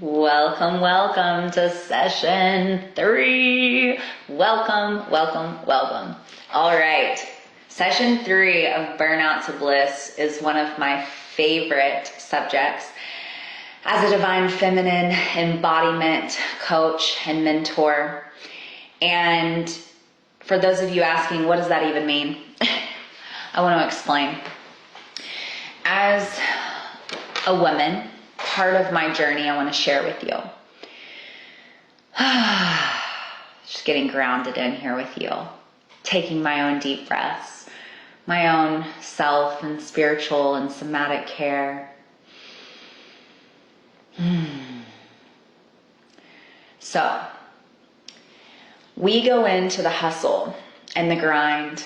Welcome, welcome to session 3. Welcome, welcome, welcome. All right, session 3 of Burnout to Bliss is one of my favorite subjects as a divine feminine embodiment coach and mentor. And for those of you asking, what does that even mean? I want to explain. As a woman, part of my journey I want to share with you. Just getting grounded in here with you. Taking my own deep breaths. My own self and spiritual and somatic care. So, we go into the hustle and the grind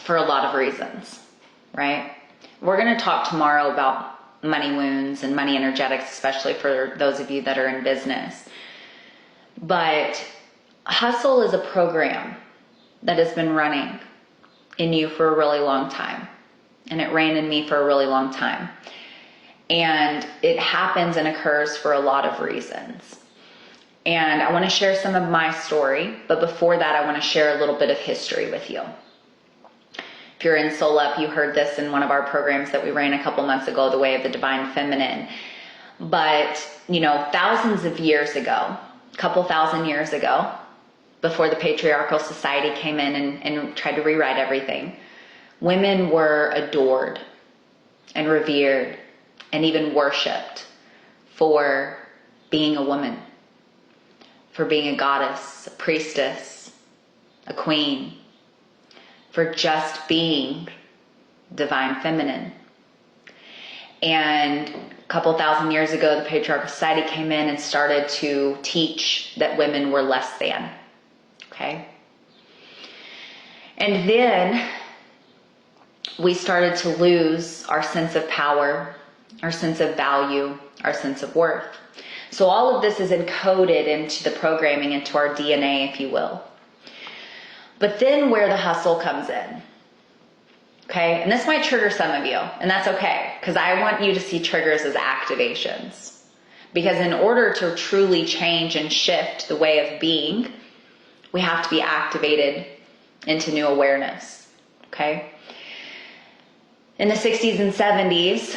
for a lot of reasons, right? We're going to talk tomorrow about money wounds and money energetics, especially for those of you that are in business. But hustle is a program that has been running in you for a really long time. And it ran in me for a really long time. And it happens and occurs for a lot of reasons. And I want to share some of my story, but before that I want to share a little bit of history with you. If you're in Soul Up, you heard this in one of our programs that we ran a couple months ago, The Way of the Divine Feminine. But, thousands of years ago, a couple thousand years ago, before the patriarchal society came in and tried to rewrite everything, women were adored and revered and even worshipped for being a woman, for being a goddess, a priestess, a queen, for just being divine feminine. And a couple thousand years ago, the patriarchal society came in and started to teach that women were less than, okay? And then we started to lose our sense of power, our sense of value, our sense of worth. So all of this is encoded into the programming, into our DNA, if you will. But then where the hustle comes in, okay? And this might trigger some of you, and that's okay, because I want you to see triggers as activations. Because in order to truly change and shift the way of being, we have to be activated into new awareness, okay? In the 60s and 70s,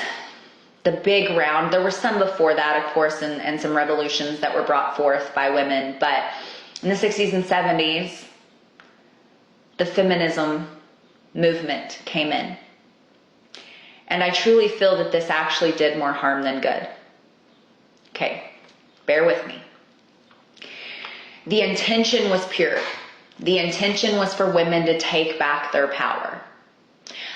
the big round, there were some before that, of course, and some revolutions that were brought forth by women, but in the 60s and 70s, the feminism movement came in. And I truly feel that this actually did more harm than good. Okay, bear with me. The intention was pure. The intention was for women to take back their power.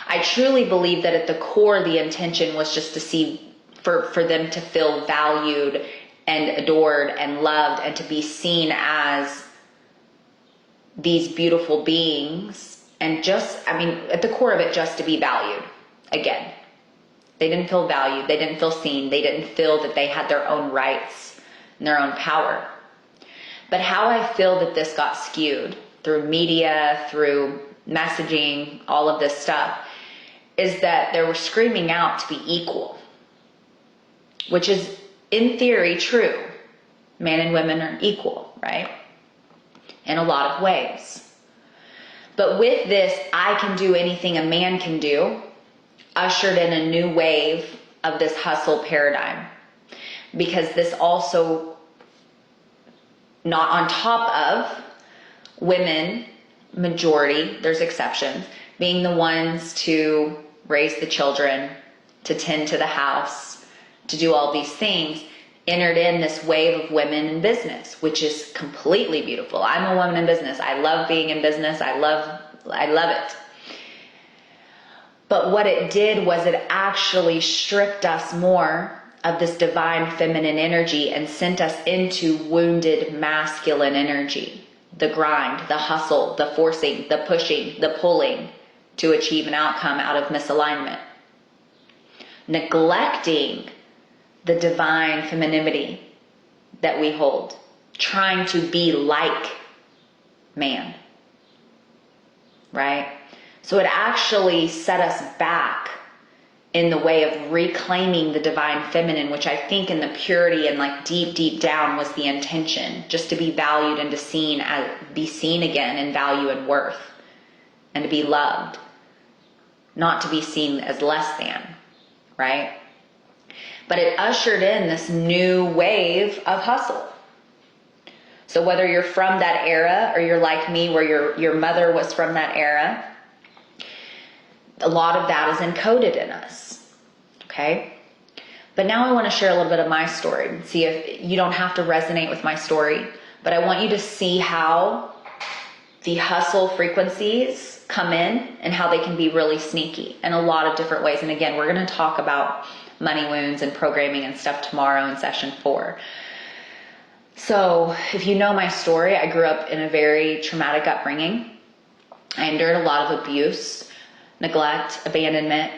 I truly believe that at the core, the intention was just to see, for them to feel valued and adored and loved and to be seen as these beautiful beings, and at the core of it, just to be valued. Again, they didn't feel valued, they didn't feel seen, they didn't feel that they had their own rights and their own power. But how I feel that this got skewed through media, through messaging, all of this stuff, is that they were screaming out to be equal, which is in theory true. Men and women are equal, right? In a lot of ways. But with this, I can do anything a man can do, ushered in a new wave of this hustle paradigm. Because this also, not on top of women, majority, there's exceptions, being the ones to raise the children, to tend to the house, to do all these things, entered in this wave of women in business, which is completely beautiful. I'm a woman in business. I love being in business. I love it. But what it did was it actually stripped us more of this divine feminine energy and sent us into wounded masculine energy. The grind, the hustle, the forcing, the pushing, the pulling to achieve an outcome out of misalignment. Neglecting the divine femininity that we hold, trying to be like man, right? So it actually set us back in the way of reclaiming the divine feminine, which I think in the purity and like deep down was the intention, just to be valued and to be seen again in value and worth, and to be loved, not to be seen as less than, right? But it ushered in this new wave of hustle. So whether you're from that era or you're like me where your mother was from that era, a lot of that is encoded in us, okay? But now I want to share a little bit of my story. See if you don't have to resonate with my story, but I want you to see how the hustle frequencies come in and how they can be really sneaky in a lot of different ways. And again, we're going to talk about money wounds and programming and stuff tomorrow in session 4. So if you know my story, I grew up in a very traumatic upbringing. I endured a lot of abuse, neglect, abandonment,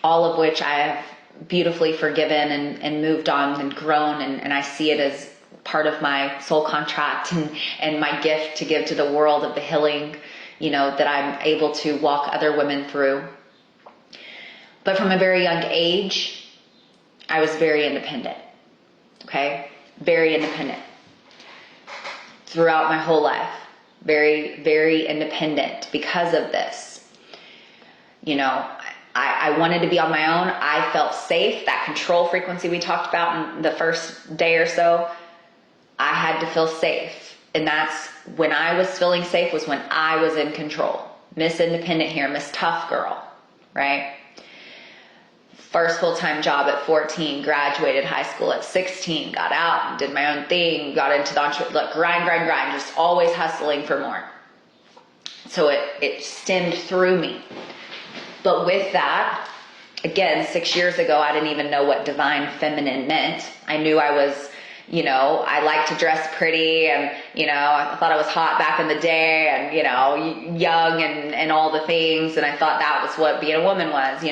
all of which I have beautifully forgiven and moved on and grown, and I see it as part of my soul contract and my gift to give to the world of the healing, that I'm able to walk other women through. But from a very young age, I was very independent, okay? Very independent. Throughout my whole life, very, very independent because of this. I wanted to be on my own. I felt safe. That control frequency we talked about in the first day or so, I had to feel safe. And that's when I was feeling safe, was when I was in control. Miss Independent here, Miss Tough Girl, right? First full-time job at 14, graduated high school at 16, got out, did my own thing, got into the entrepreneur, grind, just always hustling for more. So it stemmed through me. But with that, again, 6 years ago, I didn't even know what divine feminine meant. I knew I was, I liked to dress pretty and, I thought I was hot back in the day and, young and all the things. And I thought that was what being a woman was,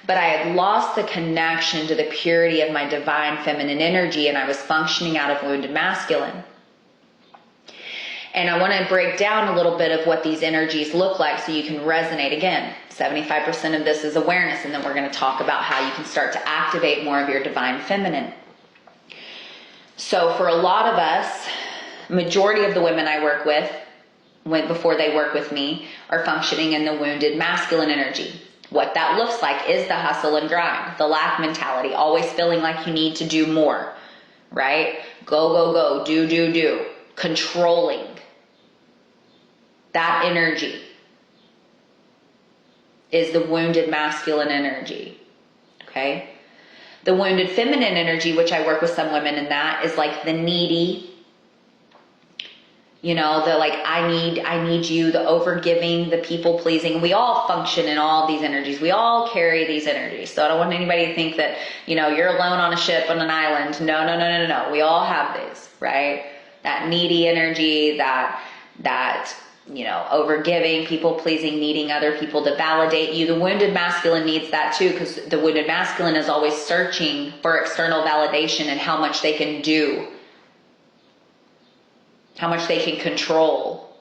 But I had lost the connection to the purity of my divine feminine energy, and I was functioning out of wounded masculine. And I want to break down a little bit of what these energies look like so you can resonate. Again, 75% of this is awareness, and then we're going to talk about how you can start to activate more of your divine feminine. So for a lot of us, majority of the women I work with, before they work with me, are functioning in the wounded masculine energy. What that looks like is the hustle and grind, the lack mentality, always feeling like you need to do more, right? Go, do, controlling. That energy is the wounded masculine energy, okay? The wounded feminine energy, which I work with some women in that, is like the needy, the like, I need you, the overgiving, the people pleasing. We all function in all these energies. We all carry these energies. So I don't want anybody to think that, you're alone on a ship on an island. No. We all have these, right? That needy energy, that overgiving, people pleasing, needing other people to validate you. The wounded masculine needs that too, because the wounded masculine is always searching for external validation and how much they can do, how much they can control,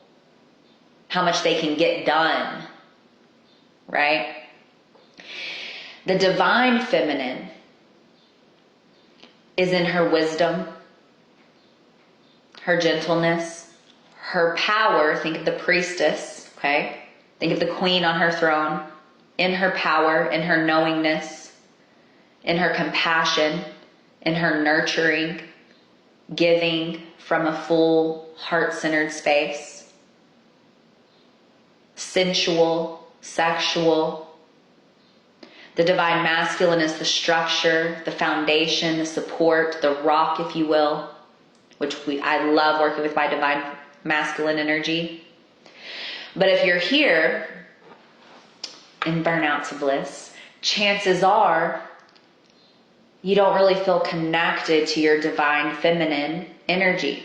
how much they can get done, right? The divine feminine is in her wisdom, her gentleness, her power. Think of the priestess, okay? Think of the queen on her throne. In her power, in her knowingness, in her compassion, in her nurturing, giving from a full heart-centered space. Sensual, sexual. The divine masculine is the structure, the foundation, the support, the rock, if you will, which I love working with my divine masculine energy. But if you're here in burnouts of bliss, chances are you don't really feel connected to your divine feminine energy.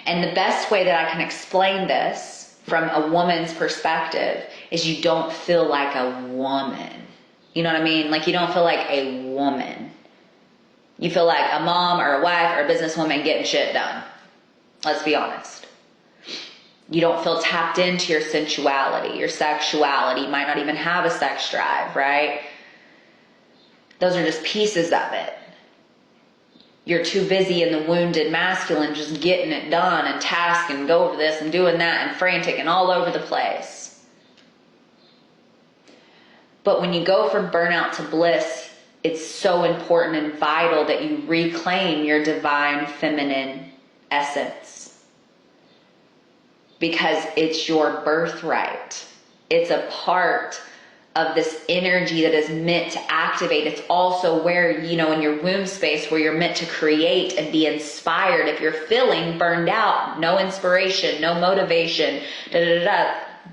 And the best way that I can explain this from a woman's perspective is you don't feel like a woman. You know what I mean? Like you don't feel like a woman. You feel like a mom or a wife or a businesswoman getting shit done. Let's be honest. You don't feel tapped into your sensuality, your sexuality. You might not even have a sex drive, right? Those are just pieces of it. You're too busy in the wounded masculine, just getting it done and tasking and go over this and doing that and frantic and all over the place. But when you go from burnout to bliss, it's so important and vital that you reclaim your divine feminine essence. Because it's your birthright. It's a part of this energy that is meant to activate. It's also where, in your womb space, where you're meant to create and be inspired. If you're feeling burned out, no inspiration, no motivation,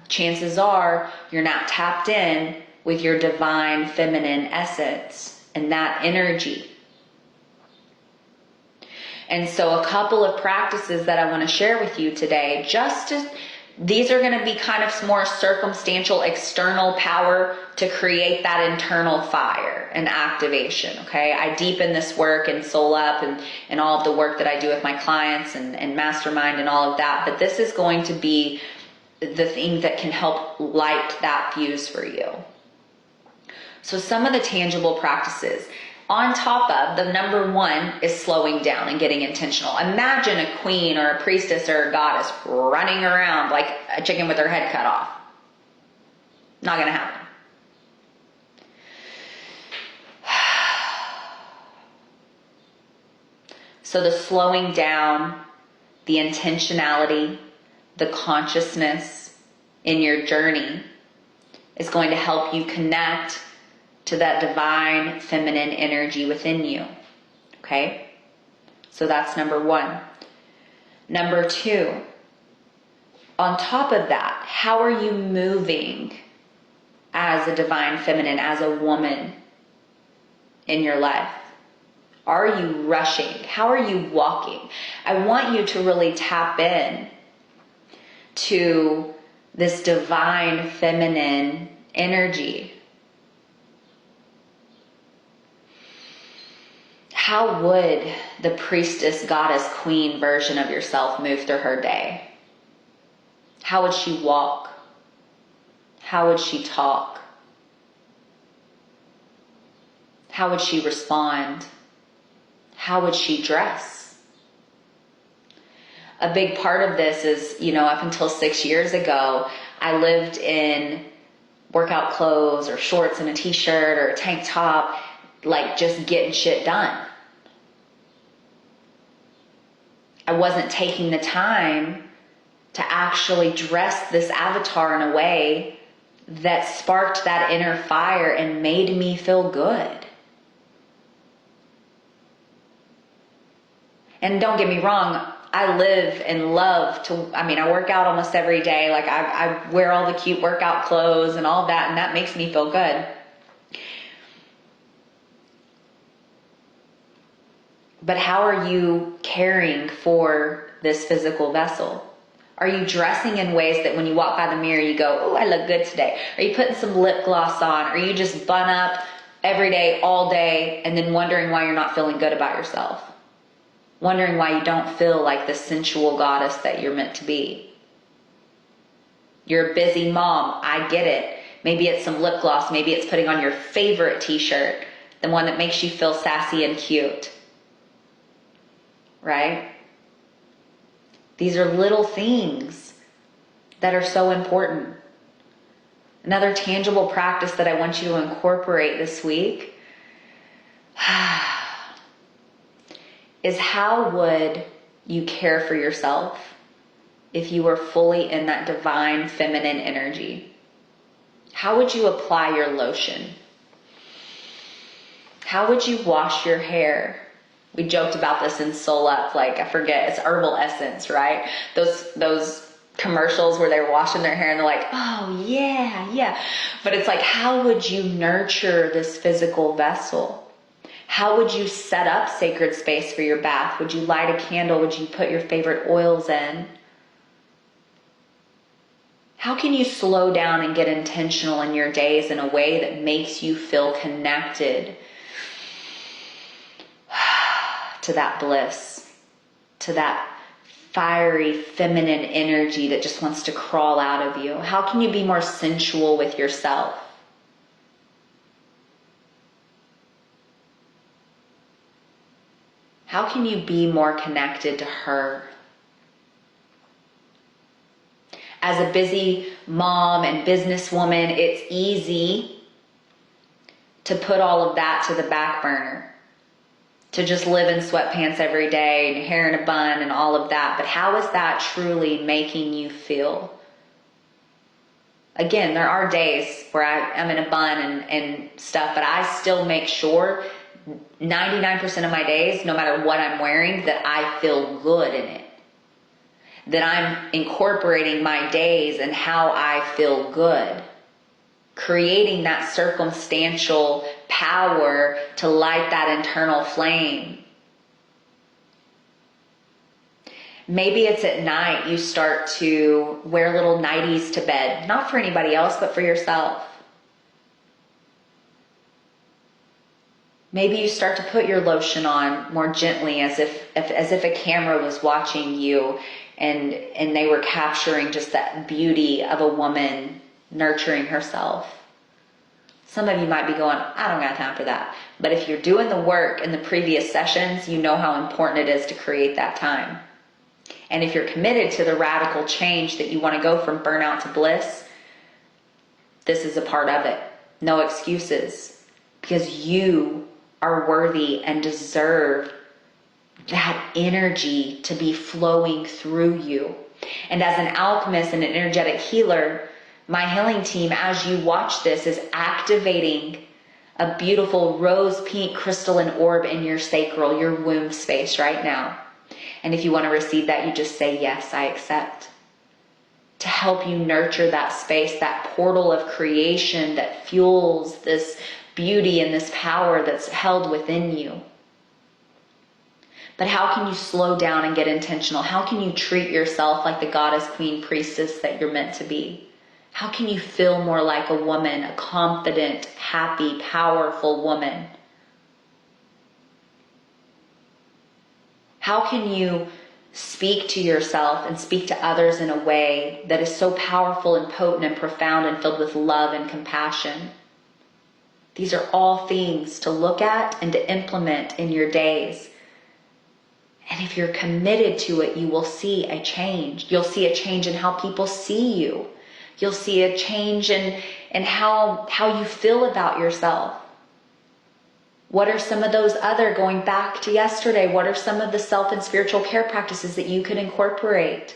chances are you're not tapped in with your divine feminine essence and that energy. And so a couple of practices that I want to share with you today, these are going to be kind of more circumstantial, external power to create that internal fire and activation, okay? I deepen this work and Soul Up and all of the work that I do with my clients and Mastermind and all of that, but this is going to be the thing that can help light that fuse for you. So some of the tangible practices, on top of the number one is slowing down and getting intentional. Imagine a queen or a priestess or a goddess running around like a chicken with her head cut off. Not going to happen. So the slowing down, the intentionality, the consciousness in your journey is going to help you connect to that divine feminine energy within you. Okay? So that's number one. Number two, on top of that, how are you moving as a divine feminine, as a woman in your life? Are you rushing? How are you walking? I want you to really tap in to this divine feminine energy. How would the priestess, goddess, queen version of yourself move through her day? How would she walk? How would she talk? How would she respond? How would she dress? A big part of this is, up until 6 years ago, I lived in workout clothes or shorts and a t-shirt or a tank top, like just getting shit done. I wasn't taking the time to actually dress this avatar in a way that sparked that inner fire and made me feel good. And don't get me wrong, I live and love I work out almost every day. Like I wear all the cute workout clothes and all that, and that makes me feel good. But how are you caring for this physical vessel? Are you dressing in ways that when you walk by the mirror, you go, oh, I look good today? Are you putting some lip gloss on? Are you just bun up every day, all day, and then wondering why you're not feeling good about yourself? Wondering why you don't feel like the sensual goddess that you're meant to be? You're a busy mom. I get it. Maybe it's some lip gloss. Maybe it's putting on your favorite t-shirt, the one that makes you feel sassy and cute. Right? These are little things that are so important. Another tangible practice that I want you to incorporate this week is how would you care for yourself if you were fully in that divine feminine energy? How would you apply your lotion? How would you wash your hair? We joked about this in Soul Up, I forget, it's herbal essence, right? Those commercials where they're washing their hair and they're like, oh yeah. But it's like, how would you nurture this physical vessel? How would you set up sacred space for your bath? Would you light a candle? Would you put your favorite oils in? How can you slow down and get intentional in your days in a way that makes you feel connected to that bliss, to that fiery feminine energy that just wants to crawl out of you? How can you be more sensual with yourself? How can you be more connected to her? As a busy mom and businesswoman, it's easy to put all of that to the back burner, to just live in sweatpants every day and hair in a bun and all of that. But how is that truly making you feel? Again, there are days where I'm in a bun and stuff, but I still make sure 99% of my days, no matter what I'm wearing, that I feel good in it. That I'm incorporating my days and how I feel good. Creating that circumstantial power to light that internal flame. Maybe it's at night you start to wear little nighties to bed. Not for anybody else, but for yourself. Maybe you start to put your lotion on more gently, as if a camera was watching you and they were capturing just that beauty of a woman nurturing herself. Some of you might be going, I don't got time for that. But if you're doing the work in the previous sessions, you know how important it is to create that time. And if you're committed to the radical change that you want to go from burnout to bliss, this is a part of it. No excuses. Because you are worthy and deserve that energy to be flowing through you. And as an alchemist and an energetic healer, my healing team, as you watch this, is activating a beautiful rose pink crystalline orb in your sacral, your womb space right now. And if you want to receive that, you just say, yes, I accept. To help you nurture that space, that portal of creation that fuels this beauty and this power that's held within you. But how can you slow down and get intentional? How can you treat yourself like the goddess, queen, priestess that you're meant to be? How can you feel more like a woman, a confident, happy, powerful woman? How can you speak to yourself and speak to others in a way that is so powerful and potent and profound and filled with love and compassion? These are all things to look at and to implement in your days. And if you're committed to it, you will see a change. You'll see a change in how people see you. You'll see a change in how you feel about yourself. What are some of those going back to yesterday, what are some of the self and spiritual care practices that you could incorporate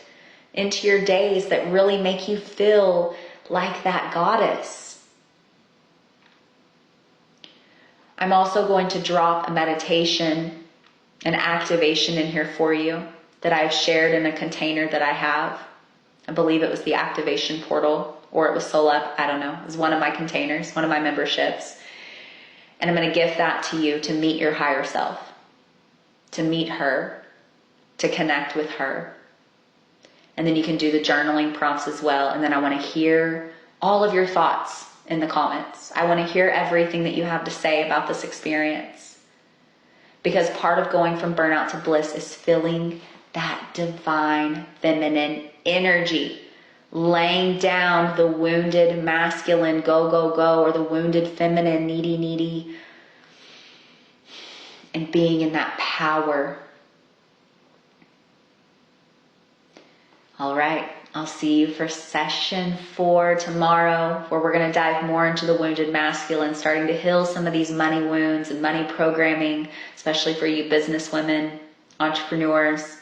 into your days that really make you feel like that goddess? I'm also going to drop a meditation, an activation in here for you that I've shared in a container that I have. I believe it was the activation portal, or it was Solep. I don't know. It was one of my containers, one of my memberships. And I'm going to gift that to you to meet your higher self, to meet her, to connect with her. And then you can do the journaling prompts as well. And then I want to hear all of your thoughts in the comments. I want to hear everything that you have to say about this experience. Because part of going from burnout to bliss is feeling that divine feminine energy, laying down the wounded masculine go, go, go, or the wounded feminine needy, needy, and being in that power. All right, I'll see you for session 4 tomorrow, where we're going to dive more into the wounded masculine, starting to heal some of these money wounds and money programming, especially for you business women, entrepreneurs.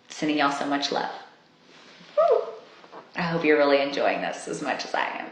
Sending y'all so much love. Woo. I hope you're really enjoying this as much as I am.